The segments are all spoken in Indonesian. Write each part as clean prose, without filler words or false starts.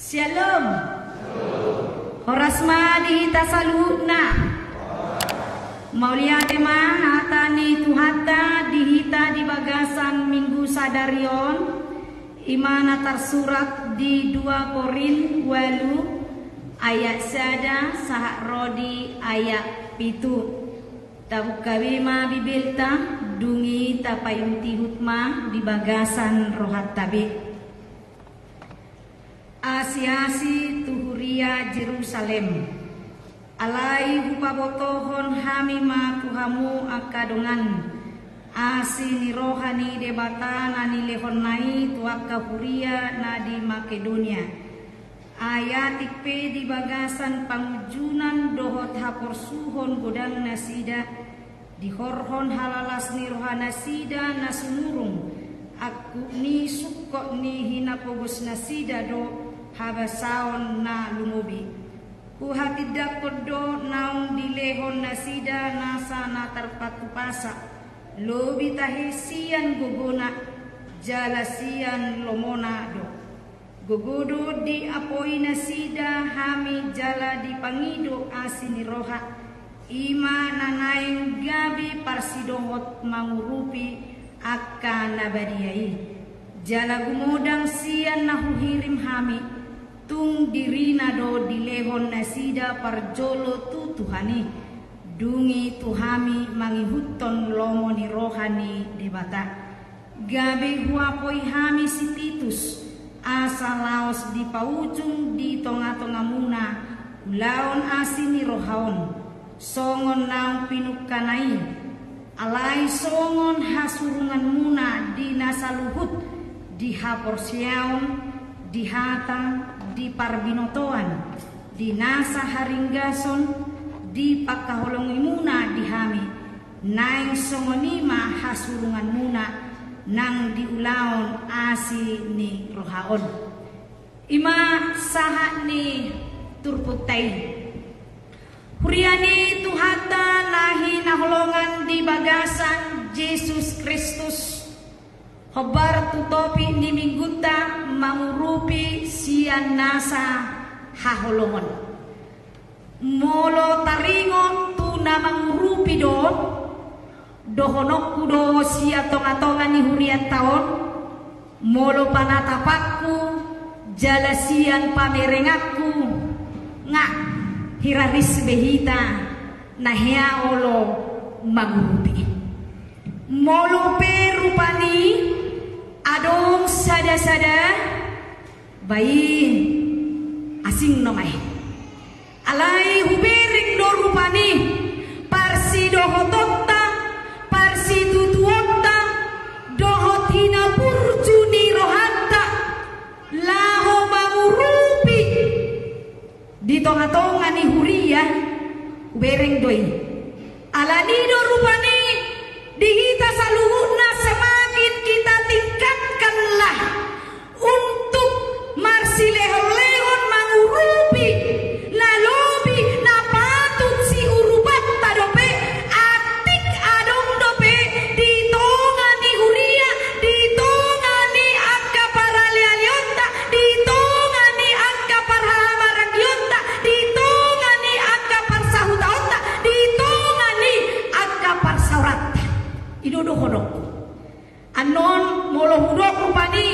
Shalom. Horasma dihita salutna. Maulia tema hatani tuhata dihita di bagasan minggu sadarion. Imana tersurat di 2 Korin 8 ayat sada sahak rodi ayat pitu. Tabukawima bibilta dungi tapayunti hutma di bagasan rohat tabi. Asiasi tuhuria Jerusalem. Alai hupabotohon hamima kuhamu akadongan. Asi ni rohani debata nani lehonai tuaka huria nadi Makedonia. Ayat ikpe di bagasan pangujunan dohot haporsuhon godang nasida. Dihorhon halalas ni rohana sida nasunurung. Aku ni sukok ni hinapogos nasida do habasaon na lumubi. Kuhatidak kodo naung dilehon nasida nasa na terpatupasa. Lobi tahisian gogona jalasian lomona do. Gogodo di apoi nasida hami jala di pangido asini roha. Ima nanaing gabi parsidohot mangurupi akan nabadiai. Jala gumodang sian nahuhirim hami. Tung dirina do dilehon nasida parjolo tu Tuhani. Dungi tuhami mangihuton lomo ni rohani debata. Gabe huapoi hami si Titus. Asa laos di paujung di tonga-tonga muna. Ulaon asini rohaon. Songon naung pinukanai. Alai songon hasurungan muna di nasaluhut. Di haporsiaon. Di hata. Di parbinotoan, di nasa haringgason, di pakaholong imuna di hami, naing songonima hasurungan muna, nang diulaon asi ni rohaon. Ima saha ni turputay. Huriani tuhata nahi naholongan di bagasan Yesus Kristus. Hobar tutopi ni mingguta mangurupi sian nasa haholongon. Molo taringon tu na mangurupi do. Dohonok kudo sia tonga-tonga ni hurian taon. Molo panatapakku jalasian pamerengaku. Nga hiraris behita nahia olo mangurupi. Molo perupani adong sada-sada bayi asing nomai. Alai hubering do rupani parsi dohototta parsi tutuotta dohot hina burjuni rohatta laho mangurupi di tonga-tonga ni huria hubering doi. Alani do rupani dihita saluhuna semakin kita tingkatkanlah untuk marsilehon-lehon mangurupi lalobi napatut si urubat tadope atik adong dope ditongani huria ditongani angka para lealionta ditongani angka para hamaragyonta ditongani angka parsahutaonta ditongani angka parsaurat idodo hodok anon molo hudok rupani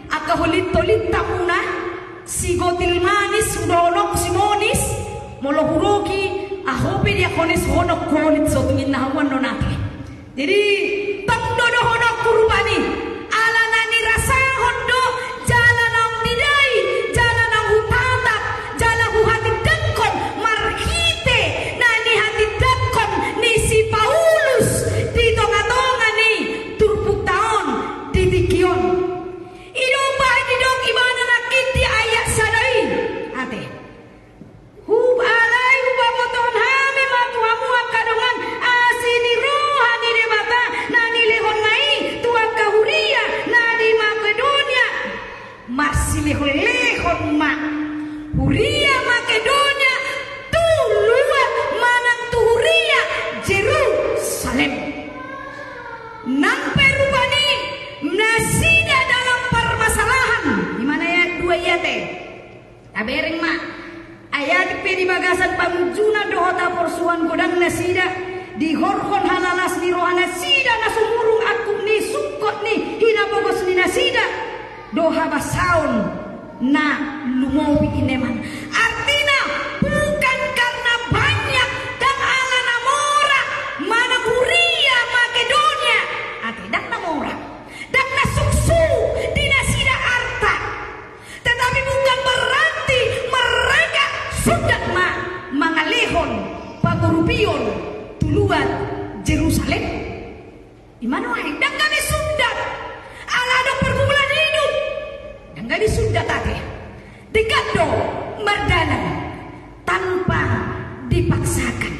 akaholit-tolit tamuna sigotil manis udonok simonis molo hudoki ahopi dia konis honok kolit sotungin nahawan nonake. Jadi tongdodo honok kurupani ala nani rasa hondo jalan ang nidai jalan ang hutatap jalan huhati dengkon marhite nani hati dengkon ni si Paulus di tonga-tonga ni turpuk taon di tikion idoba didok ibana nakiti ayat sadai ate hubalai hubaboton hami matuhamu akadongan asini rohani debata nani lehon nai tuak kahuria nadi Makedonia marsi lehon ma huria Makedonia tu luat manang tu huria Jerusalem nang perubani nasida dalam permasalahan. Gimana ya dua ya teh? Tabereng mak ayat pe di bagasan pamujuna dohota porsuan godang nasida di horhon halalas ni rohana sida nasumurung aku ni sukot ni hinabogos ni nasida doha basaun na lumowi ineman. Artinya bukan karena banyak dan ala namora mana Huria Makedonia ati dak namora dak nasuksu di nasida arta, tetapi bukan berarti mereka sudah mangalehon pagurupion tuluan Jerusalem. Imano ay dak kami sudah ala do pergumulan hidup dan gak sudah tadi dikado merdanan tanpa dipaksakan.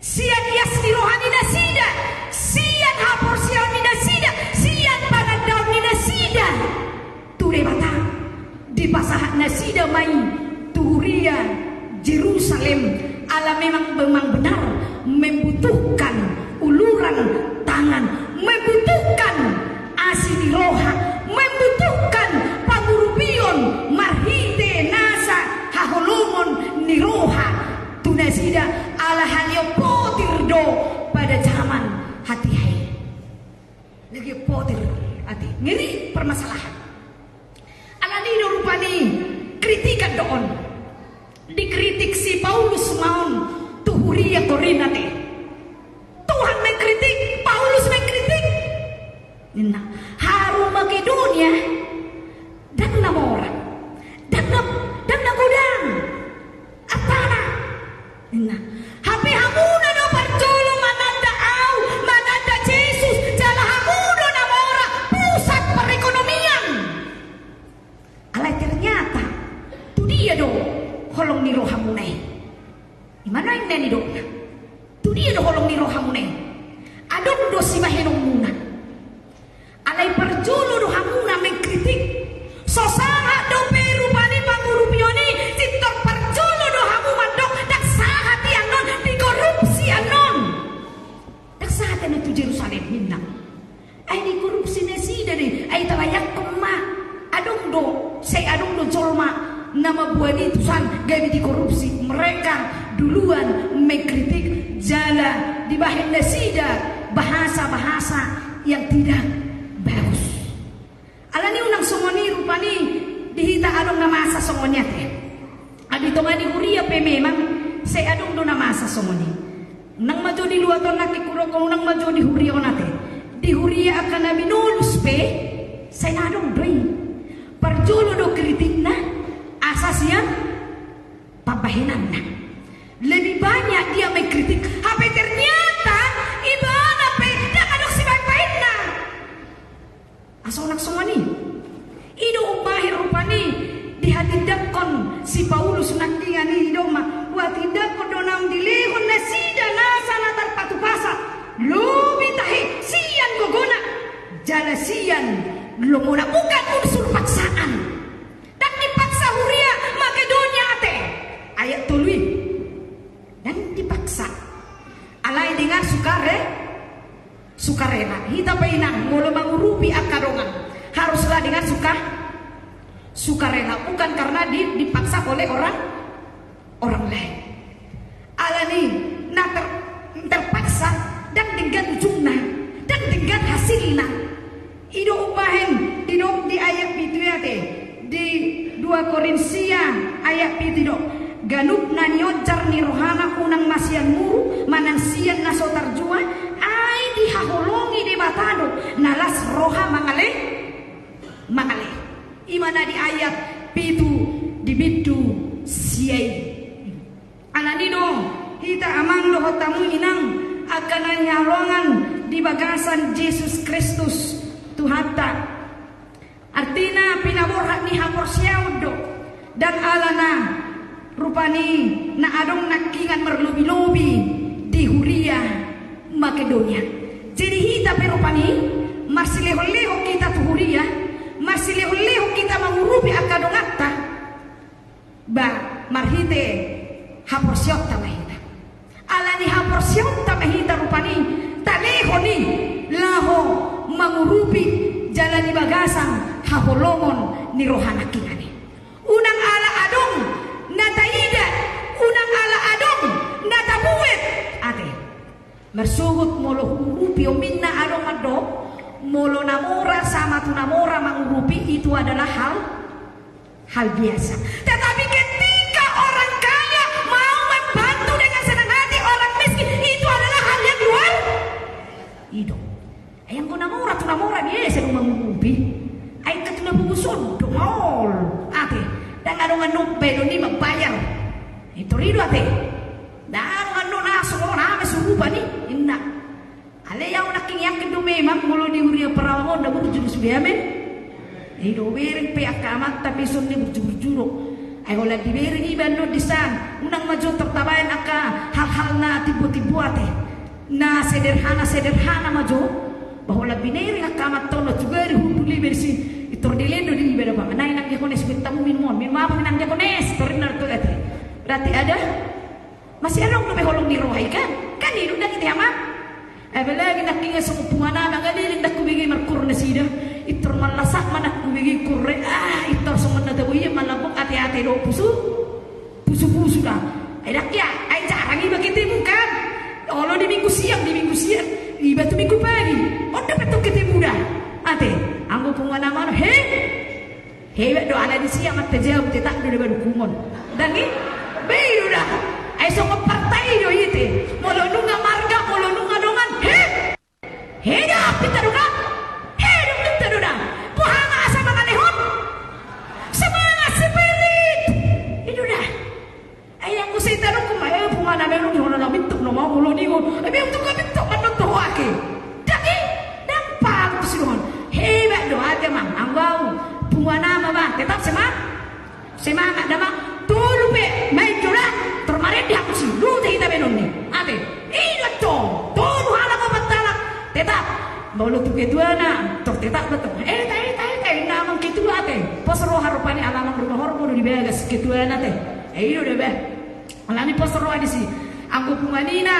Sian yasni rohani nasida, sian hapor sian minasida, sian panadaw ni nasida. Ture bata dipasahat nasida mai Tuhuria Jerusalem ala memang benar membutuhkan uluran tangan, membutuhkan asini roha, membutuhkan pagurupion marhite nasa haholomon ni roha tunasida ala halio potirdo pada zaman hati hai lagi potir hati ngeri permasalahan ala nido rupani kritikan doon dikritik si Paulus maun Tuhuria Korinate. Tuhan mengkritik, Paulus mengkritik. Nah, harum Makedonia dan namora dan nagodang atana. Nah, hape hamuna do parjolo mananda au mananda Jesus jala hamudo namora pusat perekonomian. Alai ternyata tu dia do holong ni rohamunai. Imana yang nani do? Tu dia do holong ni rohamunai. Adon do si bahenong muna. Alai perjolo do hamuna mengkritik. Sosara do perupani pangurupioni titor perjolo do hamu mandok dak sahati anon dikorupsi anon. Dak sahati anon tu Jerusalem minang. Ay di korupsi nasida ni ay talayak kema. Adong do say adong do jolma nama buani tusan gabi dikorupsi. Mereka duluan mengkritik jala di bahin nasida bahasa-bahasa yang tidak bagus. Alani unang songoni rupani dihita adong namasa songonya teh. Adi tonga di Huria pe memang saya adong do namasa songoni. Nang majo di luar ton nakikuro kung nang majo di Huria onate. Di Huria akan nabi nulus pe saya adong doi. Perjolo do kritik na asasnya pabahinan na. Lebih banyak dia mengkritik. Tapi ternyata ibana pe dak adong si baik-baik na. Asonak songoni ido umpahir rupani dihadidakon si Paulus nakingani idoma watidakon donang dilehon nasida nasa natar patupasa lubi tahi sian gogona jala sian lomona bukan unsur paksaan dan dipaksa Huria Makedonia ate ayat tului dan dipaksa alai dengan sukarela hita painang mula mengurupi akadongan haruslah dengan sukarela bukan karena dipaksa oleh orang lain. Alani terpaksa dan dengan ujungnya dan dengan hasilnya. Ido upahen di ayat itu ya teh di 2 Korinsia ayat itu ganup nanyojar ni rohana unang masian muru manang sian nasotar jua ay dihaholongi di batado nalas roha mangale imana di ayat pitu di bidu siai ananino hita amang do hotamu inang akan nyalongan di bagasan Yesus Kristus Tuhata artina pinaborhak ni hapor siaudo dan alana rupani na adong nakingan merlobi-lobi di Huria Makedonia. Jadi hita perupani masih leho-leho kita tu Huria, masih leho-leho kita mengurupi akadongata. Ba marhite haporsiot tamahita. Alani haporsiot tamahita rupani taleho ni laho mengurupi jalan di bagasang haholomon ni rohana kinani. Unang ala ado Mersugut molo hurupi o minna adong ado molo namora sama tu namora mengurupi itu adalah hal biasa. Tetapi ketika orang kaya mau membantu dengan senang hati orang miskin, itu adalah hal yang luar itu. Ayang ko namora tu namora biasa nung mengurupi. Ay katuna bugusod dongol ate dan adong nupe do ni magbayar. Itu rido ate. Dan ano na sumo na mesurupa ni inna. Ale yaw nakingyak do memang mulo di uriya parawon da burjurus biamen. Ido bering pe akamat tapi sunni burjur-juro. Ay wala di bering iban no disan. Unang maju tertabayan aka hal-hal na tibu-tibu ate. Na sederhana maju. Bahwa binering akamat tono juga dihubuli bersi. Itordilendo di ibada ba. Nay nang diakones bitamu minumon. Minum apa nang diakones? Torinar to ate. Berarti ada masih anong lumiholong ni Rohay kan? Kanino na kita ama? Apalagi nakinga sa upungan na nangaliling na kumigay markur na sida. Itor malasak man na kumigay kurre. Itor sa man na dawiya malabok ati-ati do puso na. Ay nakya, ay jarang iba kita bukan. Olo di minggu siang, iba tu minggu pagi. Onda betul kita muda. Ate, ang upungan naman, he, do ala di siang at tajawab titak do na badukumon. Dani, bayo na. Ay so partai do ite molo nunga marga molo nunga dongan he da pitaruga puhanga sa mga lehon sa mga spirit itu dah ayang ko sa itanong ko may punga na meron ni na bintok no mga mulo ni ko ay may untok ka bintok manong to ake daki dan pag sinuhon he ba do ate mang ang wow punga na ba tetap semangat dama tulupe may jura termarin dia kusi lu teh kita benon ni ate ino to tolu hala ko matalak tetap bolo tu ketuana tor tetap betul tai namang ketua ate posro harupani alamang rumah hormo di begas ketuana teh ino de be alani posro di si anggo pumanina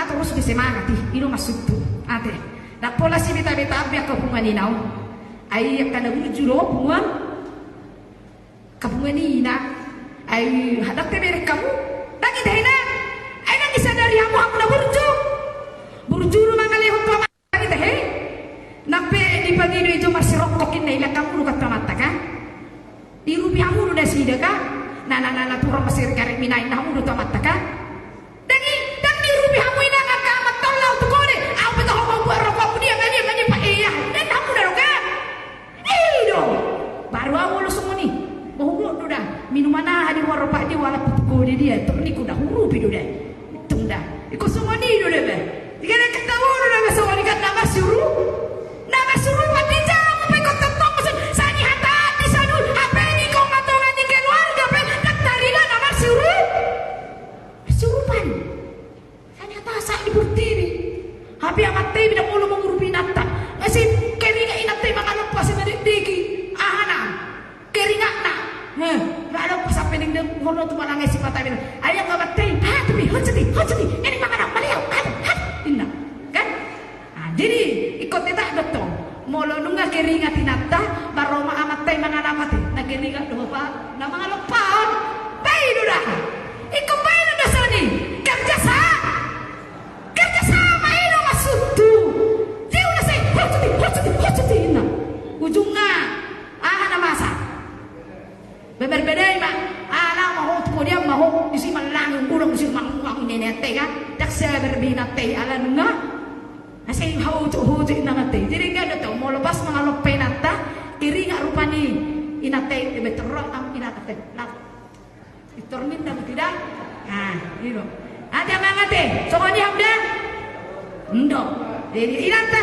terus bisemangati ino masuk tu ate na pola si beta abia ko pumanina ai kana juro puan kapumanina ai hadak te mere kamu lagi deh na, ay nang isadari ako na burju rumah kalihon to lagi deh, nape di pagi itu masih rokokin na ilang kamu lukat mata kan, di rupiah kamu udah sida kan, nana turun masih karek minain kamu udah mata kan, dan di rupiah kamu ini nggak kamat tolong tuh kode, apa tuh kamu buat rokok dia ngaji pak iya, dan kamu udah rokan, dong, baru awal semua nih. Bahwa udah minuman di warung pak di wala putuko dia tuh ni kuda huru pido deh itu dah ikut semua ni udah deh jika nak tahu udah semua ni kan nama suruh mati jam apa ikut tentang maksud sani hati sanu apa ni kau ngatongan di keluarga apa nak tarilah nama suruh pan sani hati saya di burtibi habi amat teh tidak mulu mengurupi nata masih keringat inat teh makan lepas dari diki keringat nak lalu sampai ning dem ngono tu malang isi patah bilang ayam enggak batay tapi hojati ini makan baliau inna kan jadi ikut tidak betul molo nunga keringat tinata baroma amat tay mga namati na keringat do pa na mga lupaon bay dah ikut bay na sani kerja sama ino masutu dia udah say hojati inna ujungnya na masa berbeda mak anak mahu kemudian mahu isi malang burung isi mangwang nenek teh kan tak saya berbina teh ala nunga asing hau tu nama teh jadi enggak ada tahu mau lepas mengalop penata kiri nggak rupani inate beterok am inate nak itormin dan tidak nah itu ada mana teh soalnya udah ndok jadi inate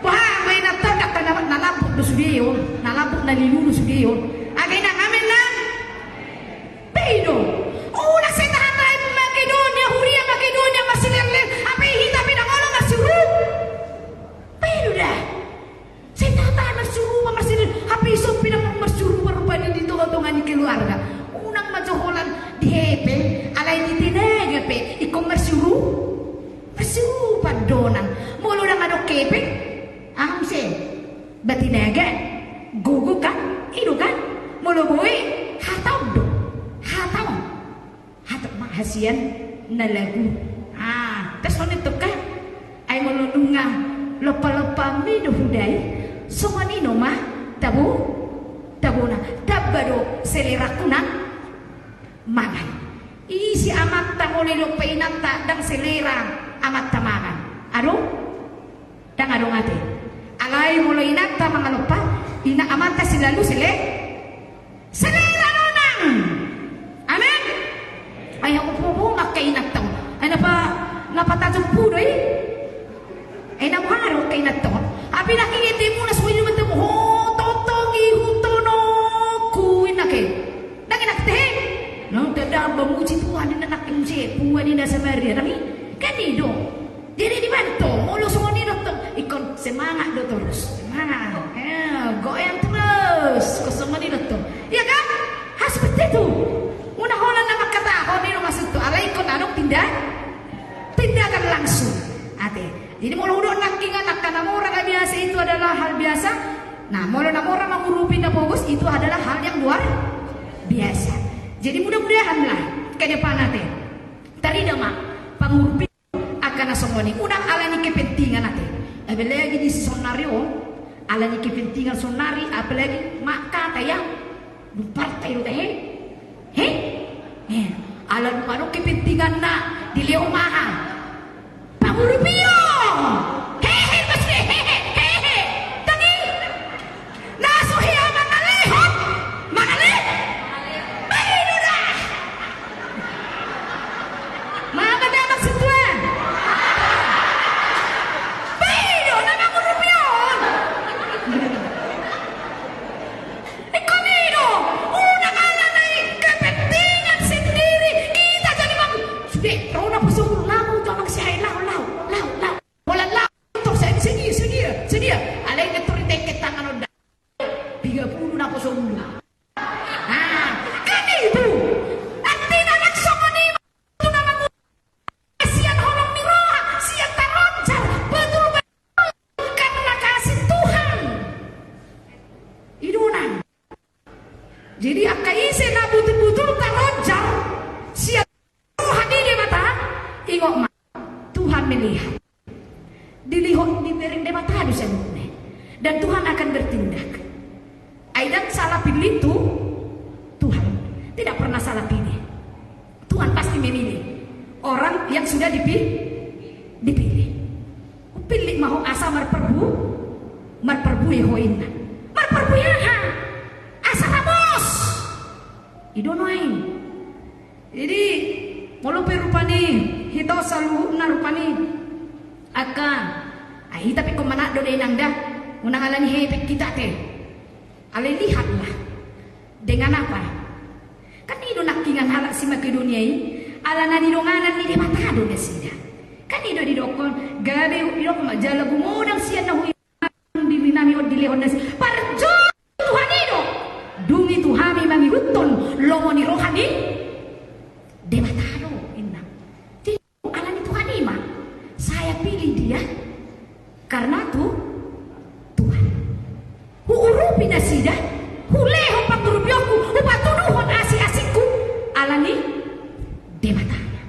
wah mainata tak kena nalabuk dusudion nalabuk nalilu dusudion agay na ngamen na Peido una setahan na Makedonia huria Makedonia masilirlir apa ihita pinangolang masuru Peido dah setahan masuru masilir apa iso pinang masuru marupani dito katungan ni keluarga unang majoholan di hepe alay di tinega pe ikom masuru padonan mulu na nga kepe aham se batinaga gugu kan ido kan mulu boy hatau mahasian na lagu terus nito ka lepa-lepa mi do hudai songanino mah tabuna tabbado selera kunang mangan isi amat tamole do peinata dang selera amat tamangan ado dang ado ngate alai mulai inata mangalupa ina amata silalu selera nonang amen ayaw upo makai inata ana pa napatajo pudoy ay namuharo kay nato api nakingiti mo na suwin naman mo ho totongi hutono kuwin na kay nakinakte nang tada bamuji Tuhan na nakinje puwan ni nasa Maria nami kanido diri di banto mulo sumoni doktor ikon semangat dokter semangat goyang terus kosong ni dokter iya kan seperti itu una holan na makatahon ni maksud to alay kon anong tindakan langsung ate jadi mulu udah naking anak karena orang biasa itu adalah hal biasa nah mulu orang mengurupin na bagus itu adalah hal yang luar biasa jadi mudah-mudahan lah ke depan ate tadi mak pengurupin akan nasongoni udang alani kepentingan ate apalagi di sonario alani kepentingan sonari apalagi mak kata ya partai lu teh alam anu kepentingan nak dilihat mahal pangurupio hehe pasti hehe tadi nasuhi mangalehot mangaleh baru dah maka dah maksud tuan baru dah pangurupio ikonido una kala naik kepentingan sendiri kita jadi bang sudah rona pusuk lamu tu abang si lau bola lau untuk saya sedia alai ngeturi teket tangan udah 30 na pusuk dulu kan itu nanti anak somoni itu namamu sian holong ni roha sian taronjar betul karena kasih Tuhan idunan jadi akan isi na betul-betul taronjar sian roha di mata ingok mak Tuhan melihat dilihat di piring de mata dan Tuhan akan bertindak aidan salah pilih itu Tuhan tidak pernah salah pilih Tuhan pasti memilih orang yang sudah dipilih pilih mau asa marperbu yehoina marperbu yaha asa ramos idonoain jadi mulu perupani hito selalu narupani akan ahi tapi kau mana do nang dah unang alani hepek kita teh ale lihatlah dengan apa kan ido nakingan halak sima ke dunia ini alana ni donganan ni mata do nesida kan ido di dokon gabe ido majala gumodang sian na hui di minami od dilehon nas parjo Tuhan ido dungi Tuhami mangi huton lomoni rohani de mata do inna alani Tuhan ima saya pilih dia karena Tuhan huurupi nasida huleho pangurupioku upatunuhon asi-asiku alani dematanya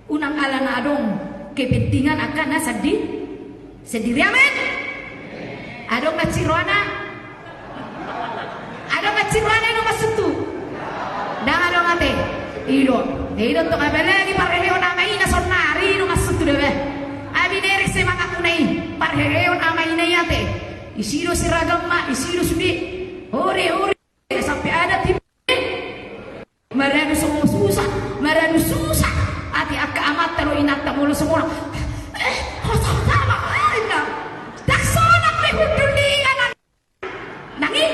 unang alana adong kepentingan akan sendiri amin adong ngaciruana no masutu dan adong ate ido to kabelagi pareheo namai na sonari no masutu dewe abinere semangat unai parheo namai na yate isido seragam mak isido sudi ore sampai ada tipe maranu susah ati akka amat talo inata mulu semua sama ina daksona pe hudulingan nangi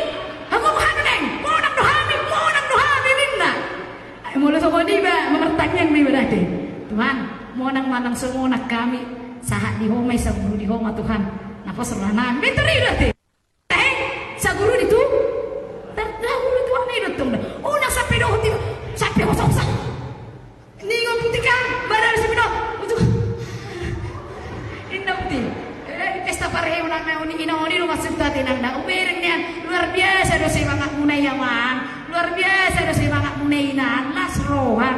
hamu haneng monang dohami minna mulu semua ni ba memertanyang mi berarti Tuhan monang manang semua nak kami sahat di homai saburu di homa Tuhan napa seranan beteri berarti sa guru itu terdahulu Tuhan itu tung una sampai dohti sampai hosok ningo putika badan sibino itu indah putih pesta parhe ulang nauni inaoni rumah serta tinang dah uberengnya luar biasa dosa semangat munai yaman luar biasa dosa semangat munai nan las roha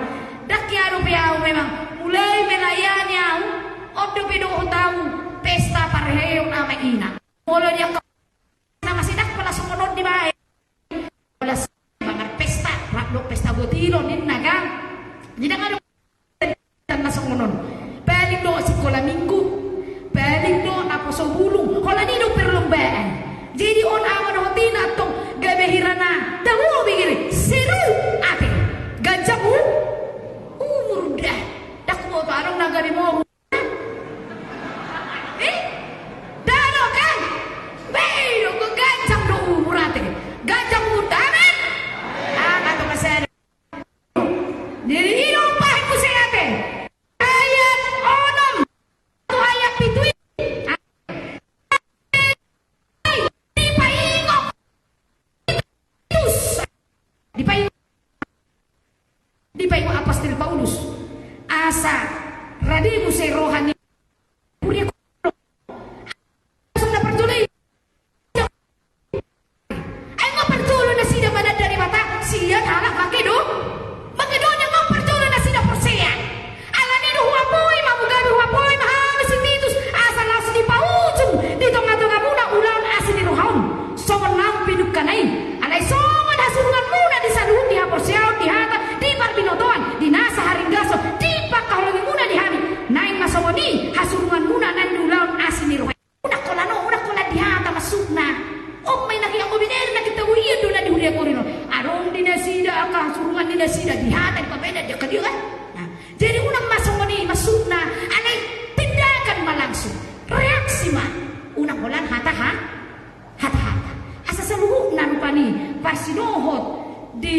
dak ya rupiah memang mulai melayani au odo pedo tahu pesta pesta parheo na maina. Molo yang na masidak pala sumunod di bahay. Wala sa mga pesta, rakdo pesta butilo nin naga. Di na nga na sumunod. Paling do si Kolaminggo. Paling do apo sa bulong. Wala nino perlombaan. Jadi on awan hotina tong gabehirana. Tamu bigiri seru ate. Gajah mudah. Dak mo to anong nagari mo. Dano kan? Beiro ko gajah do umurate. Gajah mudanan. Kato kasar. Diri ino pahay ko sa ate. Ayat onom. To ayat pituin. Di paingo Apostol Paulus asa radimu say rohani puri ko na pertuloy ay nga pertuloy na sila manad dari mata siya halak makido niya nga pertuloy na sila porseya ala nido huwapoy mamugabi huwapoy mahami si Titus asa las di paujong dito nga nga muna ulang asa ni rohaon so lang pinugkanay alay so man hasurungan muna di saluhon di haporseyaw di hata di binotoan di nasa haringgaso di pakahulangi muna di hami naing masawani hasurungan muna nandulaon asin ni rohay unak kola di hata masuk na may nakiyang kubinero na kita uiyan doon na di huliya ko rin arong dinasida ka hasurungan dinasida di hata ipapenda di ka kan jadi unang masawani masuk na anay tindakan malangsung reaksi ma unang kolan hata asa saluhuk na lupa ni pasinohot di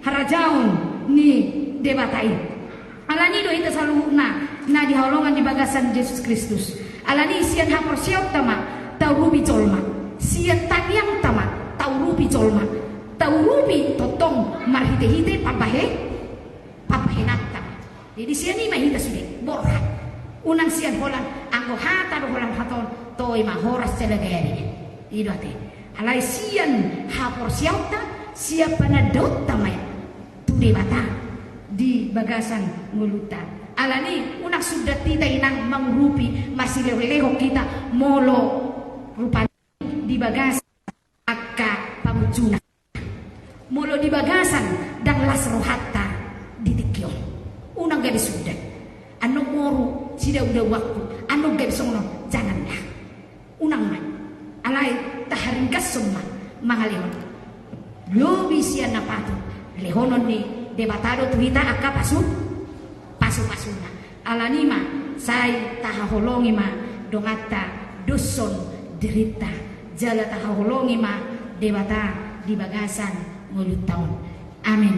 harajaon ni debatai alani do ita saluhuna na dihaulongan di bagasan Yesus Kristus alani sian hapor siap tama tau rubi colma sian tanyang tama tau rubi colma tau rubi totong marhite-hite papahe natta jadi sian ni mahita sude borhat unang sian holan anggo hata do holan haton toy mahoras celagari idote alai sian hapor siap ta siapa na dot tamaya debata di bagasan ngulutan alani unak sudah tidak inang mangrupi masih leho kita molo rupanya di bagasan akka pamujuna molo di bagasan dan las rohatta di tikyon unang gadis sudah anu moru sida udah waktu anu gadis sono janganlah unang man alai taharingkas semua mangalihon lo bisian napatu lehonon ni debatado tuita akka pasuna alanima say tahaholongi ma dongata duson derita jala tahaholongi ma debata di bagasan mulut tahun amin.